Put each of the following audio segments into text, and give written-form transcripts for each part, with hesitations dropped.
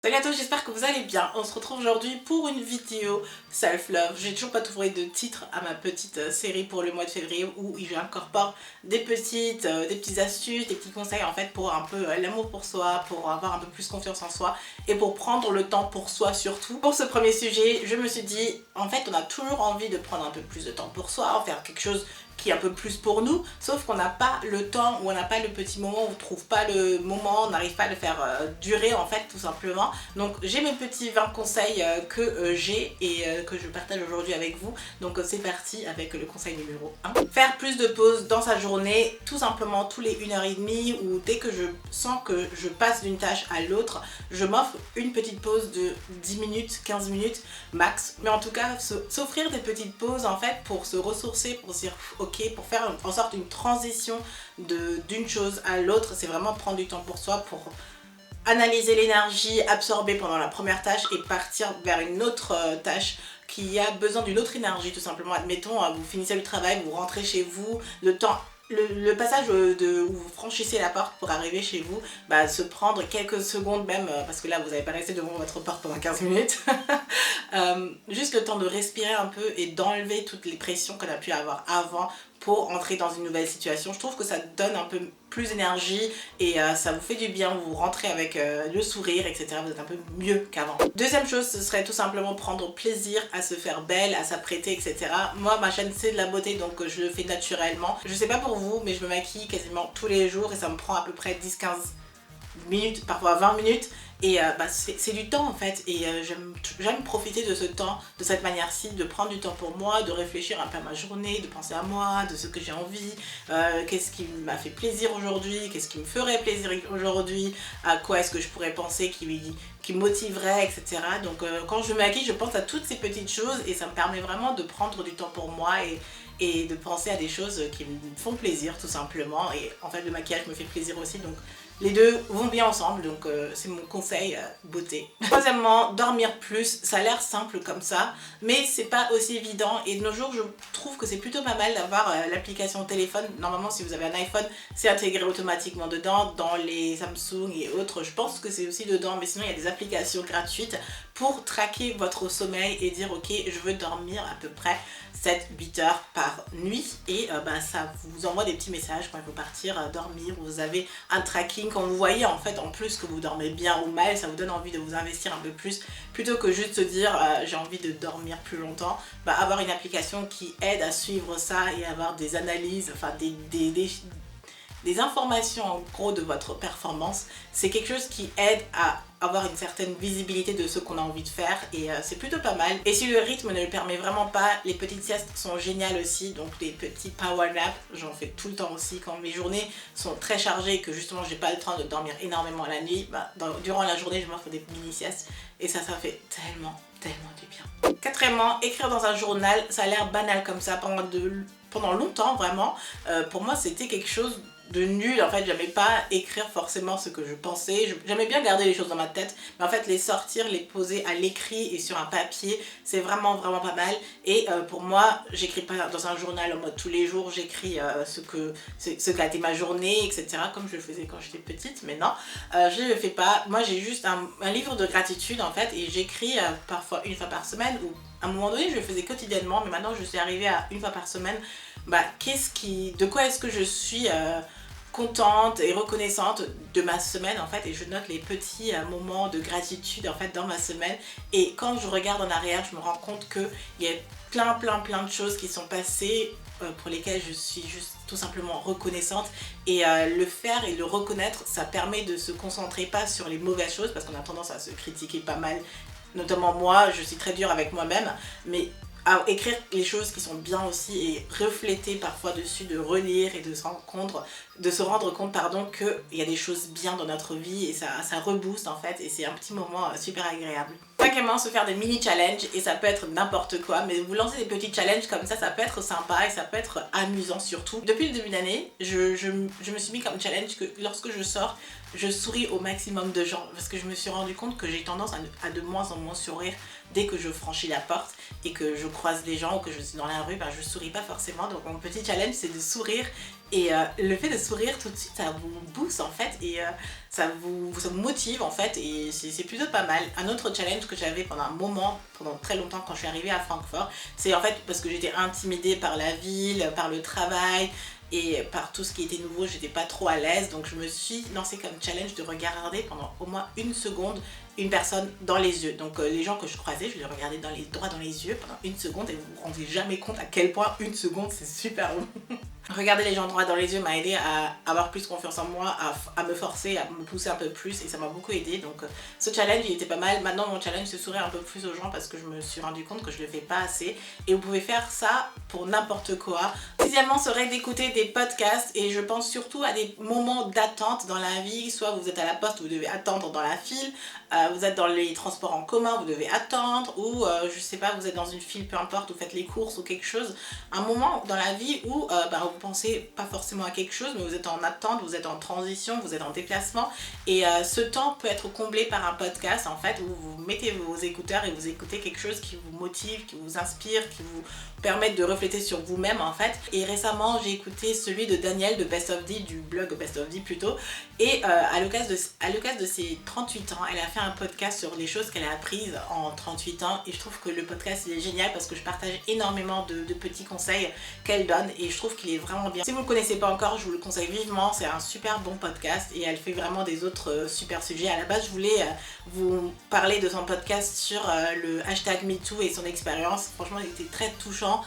Salut à tous, j'espère que vous allez bien. On se retrouve aujourd'hui pour une vidéo self-love. J'ai toujours pas trouvé de titre à ma petite série pour le mois de février où j'incorpore des petites astuces, des petits conseils en fait pour un peu l'amour pour soi, pour avoir un peu plus confiance en soi et pour prendre le temps pour soi surtout. Pour ce premier sujet, je me suis dit en fait on a toujours envie de prendre un peu plus de temps pour soi, en faire quelque chose qui est un peu plus pour nous, sauf qu'on n'a pas le temps ou on n'a pas le petit moment, on ne trouve pas le moment, on n'arrive pas à le faire durer en fait tout simplement. Donc j'ai mes petits 20 conseils que j'ai et que je partage aujourd'hui avec vous. Donc c'est parti avec le conseil numéro 1. Faire plus de pauses dans sa journée, tout simplement tous les 1h30 ou dès que je sens que je passe d'une tâche à l'autre, je m'offre une petite pause de 10 minutes, 15 minutes max. Mais en tout cas, s'offrir des petites pauses en fait pour se ressourcer, pour se dire ok, pour faire en sorte une transition d'une chose à l'autre, c'est vraiment prendre du temps pour soi, pour analyser l'énergie absorbée pendant la première tâche et partir vers une autre tâche qui a besoin d'une autre énergie tout simplement. Admettons, vous finissez le travail, vous rentrez chez vous, le passage où vous franchissez la porte pour arriver chez vous, se prendre quelques secondes même, parce que là vous n'avez pas resté devant votre porte pendant 15 minutes, juste le temps de respirer un peu et d'enlever toutes les pressions qu'on a pu avoir avant pour entrer dans une nouvelle situation. Je trouve que ça donne un peu plus d'énergie et ça vous fait du bien, vous rentrez avec le sourire, etc. Vous êtes un peu mieux qu'avant. Deuxième chose, ce serait tout simplement prendre plaisir à se faire belle, à s'apprêter, etc. Moi, ma chaîne, c'est de la beauté, donc je le fais naturellement. Je sais pas pour vous, mais je me maquille quasiment tous les jours et ça me prend à peu près 10-15 minutes, parfois 20 minutes. Et c'est du temps en fait, et j'aime profiter de ce temps de cette manière-ci, de prendre du temps pour moi, de réfléchir un peu à ma journée, de penser à moi, de ce que j'ai envie, qu'est-ce qui m'a fait plaisir aujourd'hui, qu'est-ce qui me ferait plaisir aujourd'hui, à quoi est-ce que je pourrais penser qui me motiverait, etc. Donc quand je me maquille, je pense à toutes ces petites choses et ça me permet vraiment de prendre du temps pour moi et de penser à des choses qui me font plaisir tout simplement. Et en fait le maquillage me fait plaisir aussi, donc les deux vont bien ensemble, donc c'est mon conseil beauté. Troisièmement, dormir plus. Ça a l'air simple comme ça, mais c'est pas aussi évident et de nos jours je trouve que c'est plutôt pas mal d'avoir l'application téléphone. Normalement si vous avez un iPhone, c'est intégré automatiquement dedans, dans les Samsung et autres. Je pense que c'est aussi dedans, mais sinon il y a des applications gratuites pour traquer votre sommeil et dire ok, je veux dormir à peu près 7-8 heures par nuit et ça vous envoie des petits messages quand il faut partir dormir. Vous avez un tracking, quand vous voyez en fait en plus que vous dormez bien ou mal, ça vous donne envie de vous investir un peu plus plutôt que juste se dire j'ai envie de dormir plus longtemps. Avoir une application qui aide à suivre ça et avoir des analyses, enfin des informations en gros de votre performance, c'est quelque chose qui aide à avoir une certaine visibilité de ce qu'on a envie de faire et c'est plutôt pas mal. Et si le rythme ne le permet vraiment pas, les petites siestes sont géniales aussi, donc les petits power naps, j'en fais tout le temps aussi quand mes journées sont très chargées et que justement j'ai pas le temps de dormir énormément la nuit, durant la journée je m'offre des mini siestes et ça fait tellement du bien. Quatrièmement, écrire dans un journal, ça a l'air banal comme ça pendant longtemps vraiment, pour moi c'était quelque chose de nul. En fait j'aimais pas écrire forcément ce que je pensais, j'aimais bien garder les choses dans ma tête, mais en fait les sortir, les poser à l'écrit et sur un papier, c'est vraiment pas mal. Et pour moi j'écris pas dans un journal en mode tous les jours, j'écris ce qu'a été ma journée, etc. comme je le faisais quand j'étais petite, mais non, je le fais pas. Moi j'ai juste un livre de gratitude en fait et j'écris parfois une fois par semaine, ou à un moment donné je le faisais quotidiennement, mais maintenant je suis arrivée à une fois par semaine. De quoi est-ce que je suis contente et reconnaissante de ma semaine en fait, et je note les petits moments de gratitude en fait dans ma semaine, et quand je regarde en arrière je me rends compte qu'il y a plein de choses qui sont passées pour lesquelles je suis juste tout simplement reconnaissante, et le faire et le reconnaître, ça permet de se concentrer pas sur les mauvaises choses, parce qu'on a tendance à se critiquer pas mal, notamment moi, je suis très dure avec moi-même, mais à écrire les choses qui sont bien aussi et refléter parfois dessus, de relire et de se rendre compte qu'il y a des choses bien dans notre vie, et ça rebooste en fait, et c'est un petit moment super agréable. Cinquièmement, se faire des mini challenges, et ça peut être n'importe quoi, mais vous lancez des petits challenges comme ça peut être sympa et ça peut être amusant surtout. Depuis le début d'année, je me suis mis comme challenge que lorsque je sors, je souris au maximum de gens, parce que je me suis rendu compte que j'ai tendance à de moins en moins sourire dès que je franchis la porte et que je croise des gens ou que je suis dans la rue, je souris pas forcément. Donc mon petit challenge c'est de sourire Et le fait de sourire tout de suite, ça vous booste en fait et ça vous motive en fait et c'est plutôt pas mal. Un autre challenge que j'avais pendant un moment, pendant très longtemps quand je suis arrivée à Francfort, c'est en fait parce que j'étais intimidée par la ville, par le travail et par tout ce qui était nouveau, j'étais pas trop à l'aise. Donc je me suis lancée comme challenge de regarder pendant au moins une seconde une personne dans les yeux. Donc les gens que je croisais, je les regardais droit dans les yeux pendant une seconde et vous vous rendez jamais compte à quel point une seconde c'est super long. Regarder les gens droit dans les yeux m'a aidé à avoir plus confiance en moi, à me forcer, à me pousser un peu plus et ça m'a beaucoup aidé. Donc ce challenge il était pas mal. Maintenant mon challenge c'est sourire un peu plus aux gens parce que je me suis rendu compte que je le fais pas assez et vous pouvez faire ça pour n'importe quoi. Sixièmement serait d'écouter des podcasts et je pense surtout à des moments d'attente dans la vie. Soit vous êtes à la poste, vous devez attendre dans la file, vous êtes dans les transports en commun, vous devez attendre ou je sais pas, vous êtes dans une file, peu importe, vous faites les courses ou quelque chose. Un moment dans la vie où vous pensez pas forcément à quelque chose mais vous êtes en attente, vous êtes en transition, vous êtes en déplacement et ce temps peut être comblé par un podcast en fait où vous mettez vos écouteurs et vous écoutez quelque chose qui vous motive, qui vous inspire, qui vous permet de refléter sur vous-même en fait. Et récemment j'ai écouté celui de Daniel de Best of D, du blog Best of D plutôt, et à l'occasion de ses 38 ans elle a fait un podcast sur les choses qu'elle a apprises en 38 ans et je trouve que le podcast il est génial parce que je partage énormément de petits conseils qu'elle donne et je trouve qu'il est vraiment bien. Si vous ne le connaissez pas encore, je vous le conseille vivement, c'est un super bon podcast et elle fait vraiment des autres super sujets. À la base, je voulais vous parler de son podcast sur le hashtag MeToo et son expérience. Franchement, il était très touchant.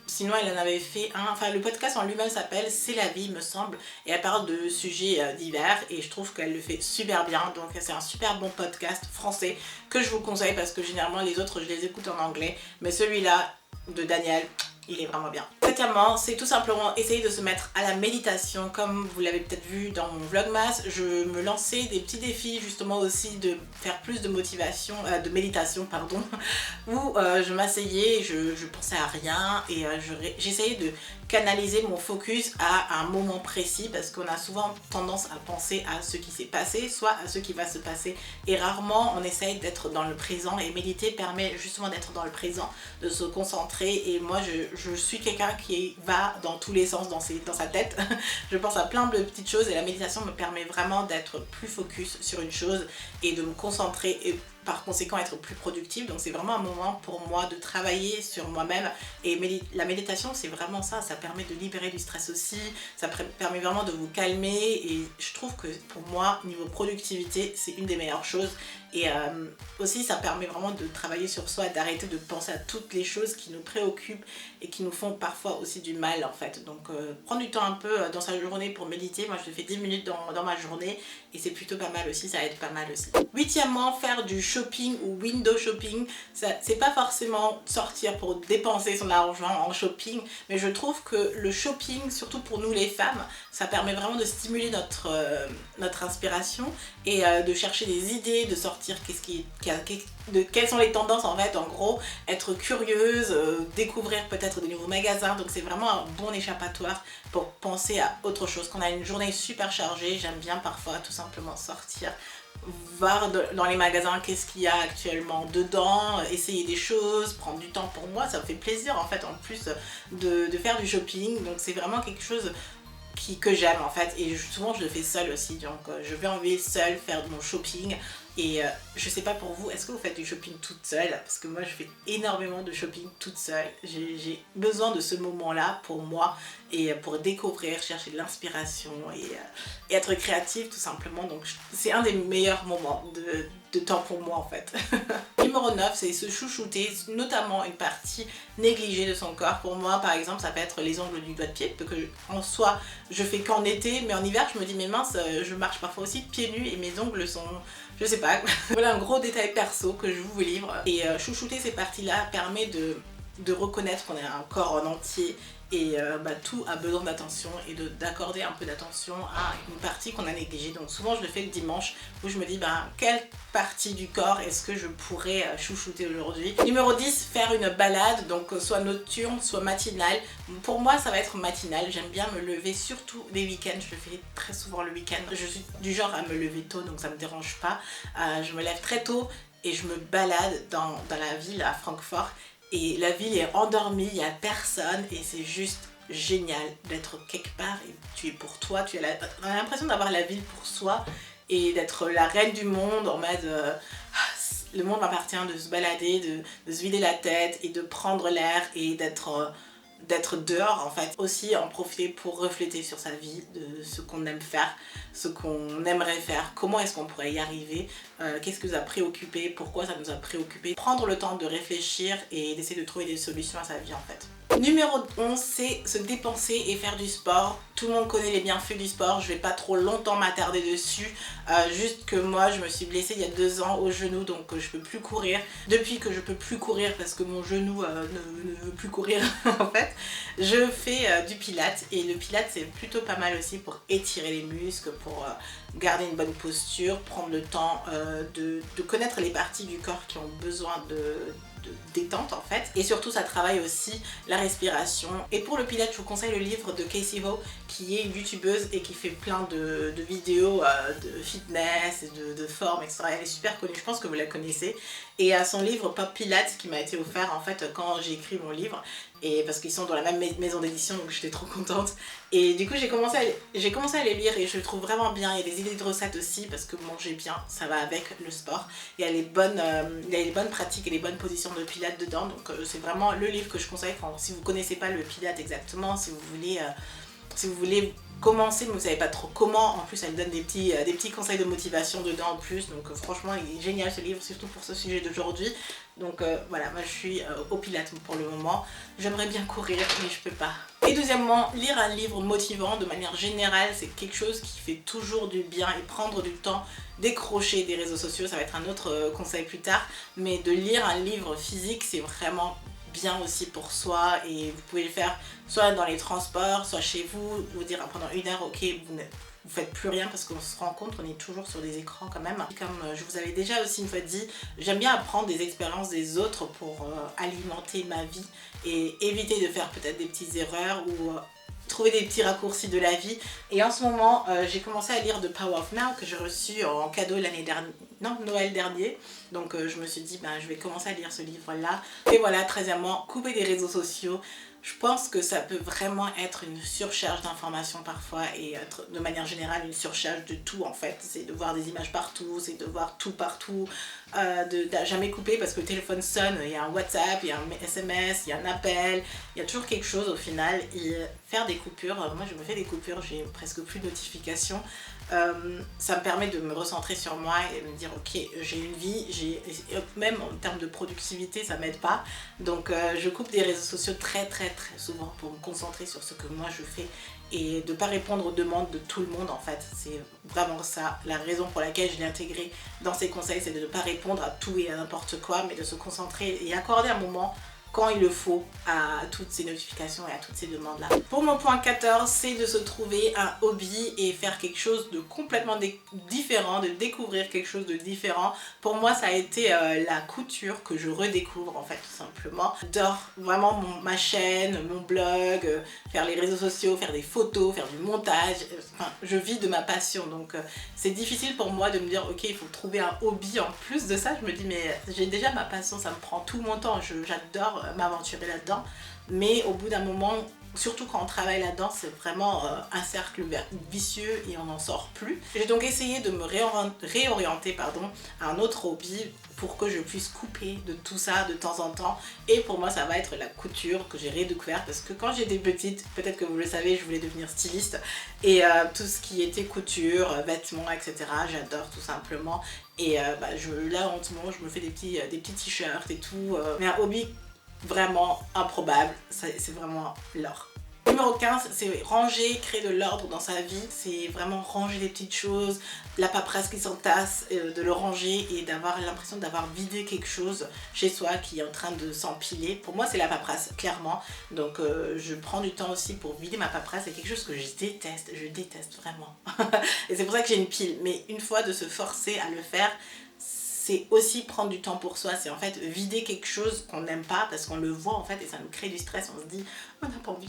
Sinon elle en avait fait un, enfin le podcast en lui-même s'appelle C'est la vie me semble et elle parle de sujets divers et je trouve qu'elle le fait super bien, donc c'est un super bon podcast français que je vous conseille parce que généralement les autres je les écoute en anglais mais celui-là de Daniel il est vraiment bien. Septièmement, c'est tout simplement essayer de se mettre à la méditation. Comme vous l'avez peut-être vu dans mon vlogmas, je me lançais des petits défis justement aussi de faire plus de motivation, de méditation pardon, où je m'asseyais, je pensais à rien et j'essayais de canaliser mon focus à un moment précis parce qu'on a souvent tendance à penser à ce qui s'est passé, soit à ce qui va se passer et rarement on essaye d'être dans le présent et méditer permet justement d'être dans le présent, de se concentrer et moi je suis quelqu'un qui va dans tous les sens dans sa tête. Je pense à plein de petites choses et la méditation me permet vraiment d'être plus focus sur une chose et de me concentrer et par conséquent être plus productive. Donc c'est vraiment un moment pour moi de travailler sur moi-même et la méditation c'est vraiment ça, ça permet de libérer du stress aussi, ça permet vraiment de vous calmer et je trouve que pour moi niveau productivité c'est une des meilleures choses et aussi ça permet vraiment de travailler sur soi, d'arrêter de penser à toutes les choses qui nous préoccupent et qui nous font parfois aussi du mal en fait. Donc prendre du temps un peu dans sa journée pour méditer, moi je le fais 10 minutes dans ma journée et c'est plutôt pas mal aussi, ça aide pas mal aussi. Huitièmement, faire du shopping ou window shopping, c'est pas forcément sortir pour dépenser son argent en shopping, mais je trouve que le shopping, surtout pour nous les femmes, ça permet vraiment de stimuler notre inspiration et de chercher des idées, de sortir quelles sont les tendances en fait, en gros, être curieuse, découvrir peut-être des nouveaux magasins, donc c'est vraiment un bon échappatoire pour penser à autre chose. Quand on a une journée super chargée, j'aime bien parfois tout simplement sortir, voir dans les magasins qu'est-ce qu'il y a actuellement dedans, essayer des choses, prendre du temps pour moi, ça me fait plaisir en fait en plus de faire du shopping, donc c'est vraiment quelque chose que j'aime en fait et souvent je le fais seule aussi, donc je vais en ville seule faire mon shopping et je sais pas pour vous, est-ce que vous faites du shopping toute seule? Parce que moi je fais énormément de shopping toute seule, j'ai besoin de ce moment là pour moi et pour découvrir, chercher de l'inspiration et être créative tout simplement, donc c'est un des meilleurs moments de temps pour moi en fait. Numéro 9, c'est se chouchouter, notamment une partie négligée de son corps. Pour moi par exemple ça peut être les ongles du doigt de pied, que en soi je fais qu'en été, mais en hiver je me dis mais mince, je marche parfois aussi pieds nus et mes ongles sont, je sais pas. Voilà un gros détail perso que je vous livre. Et chouchouter ces parties là permet de reconnaître qu'on a un corps en entier et tout a besoin d'attention et d'accorder un peu d'attention à une partie qu'on a négligée. Donc souvent je le fais le dimanche où je me dis quelle partie du corps est-ce que je pourrais chouchouter aujourd'hui. Numéro 10, faire une balade, donc soit nocturne soit matinale. Pour moi ça va être matinale, j'aime bien me lever surtout les week-ends, je le fais très souvent le week-end. Je suis du genre à me lever tôt donc ça me dérange pas. Je me lève très tôt et je me balade dans la ville à Francfort. Et la ville est endormie, il n'y a personne et c'est juste génial d'être quelque part et tu es pour toi, on a l'impression d'avoir la ville pour soi et d'être la reine du monde en mode le monde m'appartient, de se balader, de se vider la tête et de prendre l'air et d'être dehors en fait. Aussi en profiter pour refléter sur sa vie, de ce qu'on aime faire, ce qu'on aimerait faire, comment est-ce qu'on pourrait y arriver, qu'est-ce qui nous a préoccupé, pourquoi ça nous a préoccupé. Prendre le temps de réfléchir et d'essayer de trouver des solutions à sa vie en fait. Numéro 11, c'est se dépenser et faire du sport. Tout le monde connaît les bienfaits du sport, je vais pas trop longtemps m'attarder dessus. Juste que moi je me suis blessée il y a 2 ans au genou, donc je peux plus courir. Depuis que je peux plus courir parce que mon genou ne veut plus courir en fait, je fais du pilates. Et le pilates c'est plutôt pas mal aussi pour étirer les muscles, pour garder une bonne posture, prendre le temps de connaître les parties du corps qui ont besoin de détente en fait, et surtout ça travaille aussi la respiration. Et pour le pilates je vous conseille le livre de Casey Ho, qui est une youtubeuse et qui fait plein de vidéos de fitness et de forme, etc. Elle est super connue, je pense que vous la connaissez, et à son livre Pop Pilates qui m'a été offert en fait quand j'ai écrit mon livre, et parce qu'ils sont dans la même maison d'édition, donc j'étais trop contente. Et du coup j'ai commencé à les lire et je le trouve vraiment bien. Il y a des idées de recettes aussi parce que manger bien ça va avec le sport. Il y a les bonnes pratiques et les bonnes positions de pilates dedans, donc c'est vraiment le livre que je conseille si vous connaissez pas le pilates exactement, si vous voulez commencer mais vous savez pas trop comment. En plus elle donne des petits conseils de motivation dedans en plus, donc franchement il est génial ce livre, surtout pour ce sujet d'aujourd'hui. Donc voilà, moi je suis au pilates pour le moment. J'aimerais bien courir mais je peux pas. Et deuxièmement, lire un livre motivant de manière générale, c'est quelque chose qui fait toujours du bien, et prendre du temps, décrocher des réseaux sociaux, ça va être un autre conseil plus tard, mais de lire un livre physique c'est vraiment bien aussi pour soi, et vous pouvez le faire soit dans les transports, soit chez vous, vous dire pendant 1 heure ok vous faites plus rien, parce qu'on se rend compte qu'on est toujours sur des écrans quand même. Comme je vous avais déjà aussi une fois dit, j'aime bien apprendre des expériences des autres pour alimenter ma vie et éviter de faire peut-être des petites erreurs ou trouver des petits raccourcis de la vie. Et en ce moment j'ai commencé à lire The Power of Now, que j'ai reçu en cadeau Noël dernier, donc je me suis dit je vais commencer à lire ce livre là. Et voilà, 13e, couper des réseaux sociaux. Je pense que ça peut vraiment être une surcharge d'informations parfois, et être de manière générale une surcharge de tout en fait. C'est de voir des images partout, c'est de voir tout partout, de jamais couper parce que le téléphone sonne, il y a un WhatsApp, il y a un SMS, il y a un appel, il y a toujours quelque chose au final. Et faire des coupures, moi je me fais des coupures, j'ai presque plus de notifications. Ça me permet de me recentrer sur moi et de me dire ok, j'ai une vie, même en termes de productivité ça m'aide pas, donc je coupe des réseaux sociaux très souvent pour me concentrer sur ce que moi je fais et de ne pas répondre aux demandes de tout le monde en fait. C'est vraiment ça la raison pour laquelle je l'ai intégré dans ces conseils, c'est de ne pas répondre à tout et à n'importe quoi, mais de se concentrer et accorder un moment quand il le faut à toutes ces notifications et à toutes ces demandes là. Pour mon point 14, c'est de se trouver un hobby et faire quelque chose de complètement différent, de découvrir quelque chose de différent. Pour moi ça a été la couture que je redécouvre en fait tout simplement. J'adore vraiment ma chaîne, mon blog, faire les réseaux sociaux, faire des photos, faire du montage, enfin je vis de ma passion, donc c'est difficile pour moi de me dire ok il faut trouver un hobby en plus de ça. Je me dis mais j'ai déjà ma passion, ça me prend tout mon temps, j'adore m'aventurer là-dedans, mais au bout d'un moment, surtout quand on travaille là-dedans, c'est vraiment un cercle vicieux et on n'en sort plus. J'ai donc essayé de me réorienter à un autre hobby pour que je puisse couper de tout ça de temps en temps, et pour moi ça va être la couture que j'ai redécouvert, parce que quand j'étais petite, peut-être que vous le savez, je voulais devenir styliste, et tout ce qui était couture, vêtements, etc. j'adore tout simplement, et là en ce moment je me fais des petits t-shirts et tout, mais un hobby vraiment improbable, c'est vraiment l'or. Numéro 15, c'est ranger, créer de l'ordre dans sa vie, c'est vraiment ranger des petites choses, la paperasse qui s'entasse, de le ranger et d'avoir l'impression d'avoir vidé quelque chose chez soi qui est en train de s'empiler. Pour moi c'est la paperasse, clairement, donc je prends du temps aussi pour vider ma paperasse. C'est quelque chose que je déteste vraiment et c'est pour ça que j'ai une pile, mais une fois de se forcer à le faire, c'est aussi prendre du temps pour soi, c'est en fait vider quelque chose qu'on n'aime pas parce qu'on le voit en fait et ça nous crée du stress, on se dit on n'a pas envie,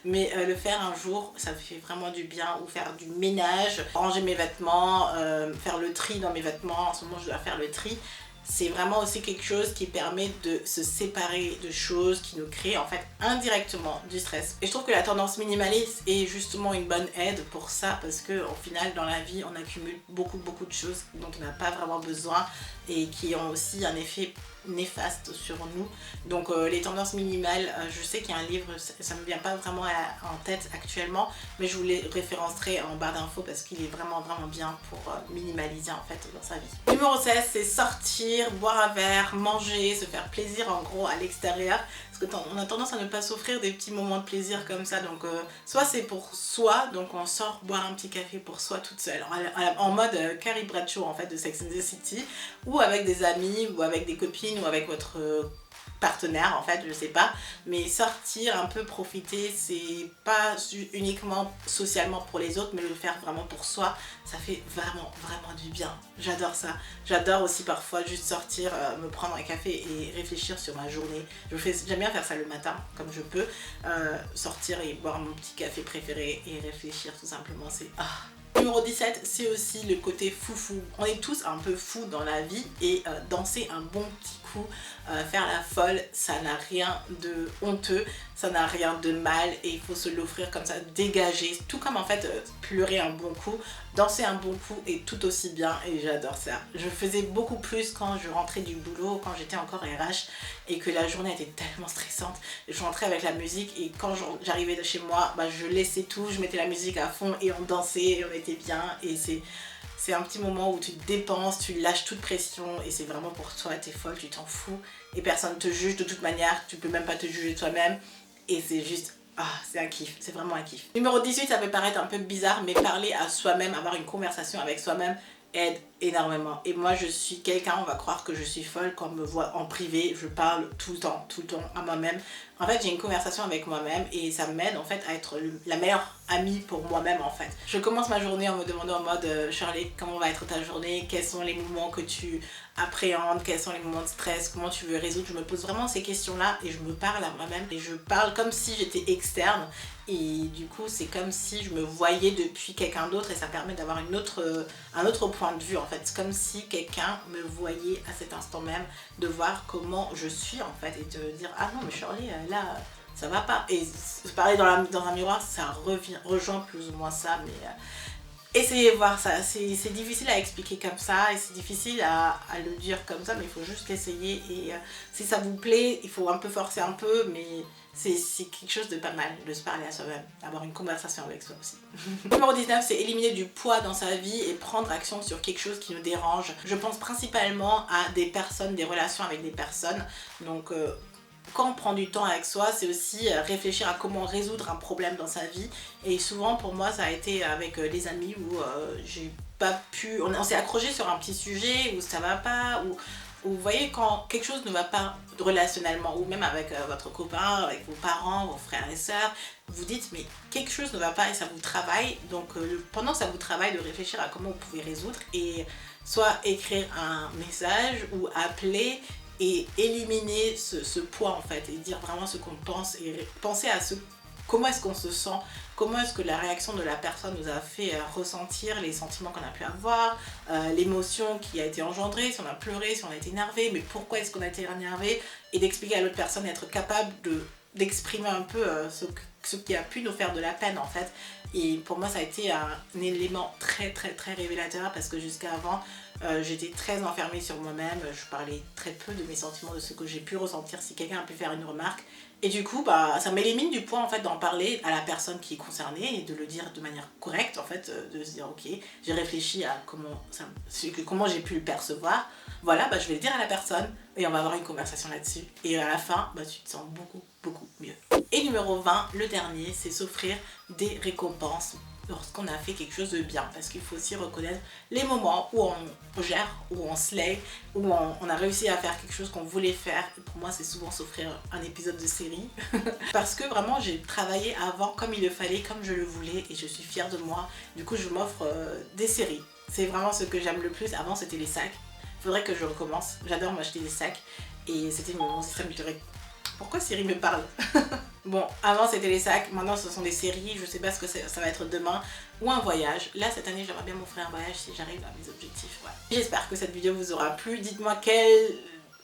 mais le faire un jour ça me fait vraiment du bien. Ou faire du ménage, ranger mes vêtements, faire le tri dans mes vêtements. En ce moment je dois faire le tri c'est vraiment aussi quelque chose qui permet de se séparer de choses qui nous créent en fait indirectement du stress. Et je trouve que la tendance minimaliste est justement une bonne aide pour ça, parce que au final dans la vie on accumule beaucoup de choses dont on n'a pas vraiment besoin et qui ont aussi un effet néfaste sur nous. Donc les tendances minimales, je sais qu'il y a un livre, ça me vient pas vraiment en tête actuellement, mais je vous les référencerai en barre d'infos parce qu'il est vraiment bien pour minimaliser en fait dans sa vie. Numéro 16, c'est sortir, boire un verre, manger, se faire plaisir en gros à l'extérieur. Parce qu'on a tendance à ne pas s'offrir des petits moments de plaisir comme ça. Donc soit c'est pour soi, donc on sort boire un petit café pour soi toute seule, en mode Carrie Bradshaw en fait de Sex and the City, ou avec des amis, ou avec des copines, ou avec votre partenaire en fait, je sais pas, mais sortir un peu, profiter, c'est pas uniquement socialement pour les autres, mais le faire vraiment pour soi, ça fait vraiment du bien. J'adore ça. J'adore aussi parfois juste sortir, me prendre un café et réfléchir sur ma journée. J'aime bien faire ça le matin comme je peux, sortir et boire mon petit café préféré et réfléchir tout simplement, c'est Numéro 17, c'est aussi le côté foufou. On est tous un peu fous dans la vie et danser un bon petit coup, faire la folle, ça n'a rien de honteux, ça n'a rien de mal et il faut se l'offrir comme ça, dégager. Tout comme en fait pleurer un bon coup, danser un bon coup est tout aussi bien et j'adore ça. Je faisais beaucoup plus quand je rentrais du boulot, quand j'étais encore RH et que la journée était tellement stressante. Je rentrais avec la musique et quand j'arrivais de chez moi, bah, je laissais tout, je mettais la musique à fond et on dansait et on était bien et c'est un petit moment où tu te dépenses, tu lâches toute pression et c'est vraiment pour toi, t'es folle, tu t'en fous et personne te juge de toute manière, tu peux même pas te juger toi-même et c'est juste, c'est un kiff, c'est vraiment un kiff. Numéro 18, ça peut paraître un peu bizarre, mais parler à soi-même, avoir une conversation avec soi-même aide énormément. Et moi je suis quelqu'un, on va croire que je suis folle quand on me voit en privé, je parle tout le temps à moi-même. En fait j'ai une conversation avec moi-même et ça m'aide en fait à être la meilleure amie pour moi-même en fait. Je commence ma journée en me demandant en mode Charlie, comment va être ta journée, quels sont les moments que tu appréhendes, quels sont les moments de stress, comment tu veux résoudre. Je me pose vraiment ces questions là et je me parle à moi-même et je parle comme si j'étais externe et du coup c'est comme si je me voyais depuis quelqu'un d'autre et ça permet d'avoir un autre point de vue en fait. C'est comme si quelqu'un me voyait à cet instant même, de voir comment je suis en fait et de dire ah non mais Shirley là ça va pas, et se parler dans un miroir ça rejoint plus ou moins ça, mais essayez de voir ça, c'est difficile à expliquer comme ça et c'est difficile à le dire comme ça, mais il faut juste l'essayer et si ça vous plaît il faut un peu forcer un peu, mais c'est quelque chose de pas mal de se parler à soi-même, avoir une conversation avec soi aussi. Numéro 19, c'est éliminer du poids dans sa vie et prendre action sur quelque chose qui nous dérange. Je pense principalement à des personnes, des relations avec des personnes, donc quand on prend du temps avec soi, c'est aussi réfléchir à comment résoudre un problème dans sa vie. Et souvent pour moi ça a été avec les amis où j'ai pas pu, on s'est accroché sur un petit sujet où ça va pas, ou vous voyez quand quelque chose ne va pas relationnellement, ou même avec votre copain, avec vos parents, vos frères et sœurs, vous dites mais quelque chose ne va pas et ça vous travaille, donc pendant que ça vous travaille de réfléchir à comment vous pouvez résoudre et soit écrire un message ou appeler et éliminer ce poids en fait et dire vraiment ce qu'on pense et penser à comment est-ce qu'on se sent, comment est-ce que la réaction de la personne nous a fait ressentir les sentiments qu'on a pu avoir, l'émotion qui a été engendrée, si on a pleuré, si on a été énervé, mais pourquoi est-ce qu'on a été énervé, et d'expliquer à l'autre personne et être capable d'exprimer un peu ce qui a pu nous faire de la peine en fait. Et pour moi ça a été un élément très révélateur parce que jusqu'à avant j'étais très enfermée sur moi-même, je parlais très peu de mes sentiments, de ce que j'ai pu ressentir si quelqu'un a pu faire une remarque. Et du coup, bah, ça m'élimine du poids en fait d'en parler à la personne qui est concernée et de le dire de manière correcte en fait, de se dire ok, j'ai réfléchi à comment j'ai pu le percevoir, voilà, bah, je vais le dire à la personne et on va avoir une conversation là-dessus. Et à la fin, bah, tu te sens beaucoup mieux. Et numéro 20, le dernier, c'est s'offrir des récompenses lorsqu'on a fait quelque chose de bien, parce qu'il faut aussi reconnaître les moments où on gère, où on slay, où on a réussi à faire quelque chose qu'on voulait faire. Et pour moi c'est souvent s'offrir un épisode de série parce que vraiment j'ai travaillé avant comme il le fallait, comme je le voulais et je suis fière de moi. Du coup je m'offre des séries, c'est vraiment ce que j'aime le plus. Avant c'était les sacs, faudrait que je recommence, j'adore m'acheter des sacs et c'était mon système Pourquoi Siri me parle? Bon, avant c'était les sacs, maintenant ce sont des séries, je sais pas ce que ça va être demain, ou un voyage. Là cette année j'aimerais bien m'offrir un voyage si j'arrive à mes objectifs. Ouais. J'espère que cette vidéo vous aura plu, dites-moi quelle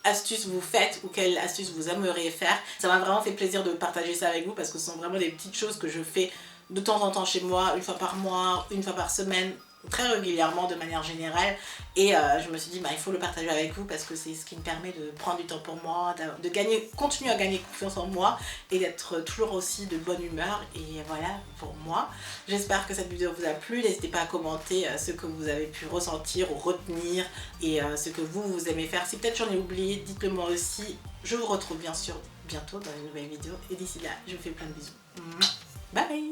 astuce vous faites ou quelle astuce vous aimeriez faire. Ça m'a vraiment fait plaisir de partager ça avec vous parce que ce sont vraiment des petites choses que je fais de temps en temps chez moi, une fois par mois, une fois par semaine, très régulièrement de manière générale, et je me suis dit il faut le partager avec vous parce que c'est ce qui me permet de prendre du temps pour moi, de gagner, continuer à gagner confiance en moi et d'être toujours aussi de bonne humeur. Et voilà pour moi, j'espère que cette vidéo vous a plu, n'hésitez pas à commenter ce que vous avez pu ressentir ou retenir et ce que vous aimez faire. Si peut-être j'en ai oublié, dites-le moi aussi. Je vous retrouve bien sûr bientôt dans une nouvelle vidéo et d'ici là je vous fais plein de bisous. Bye.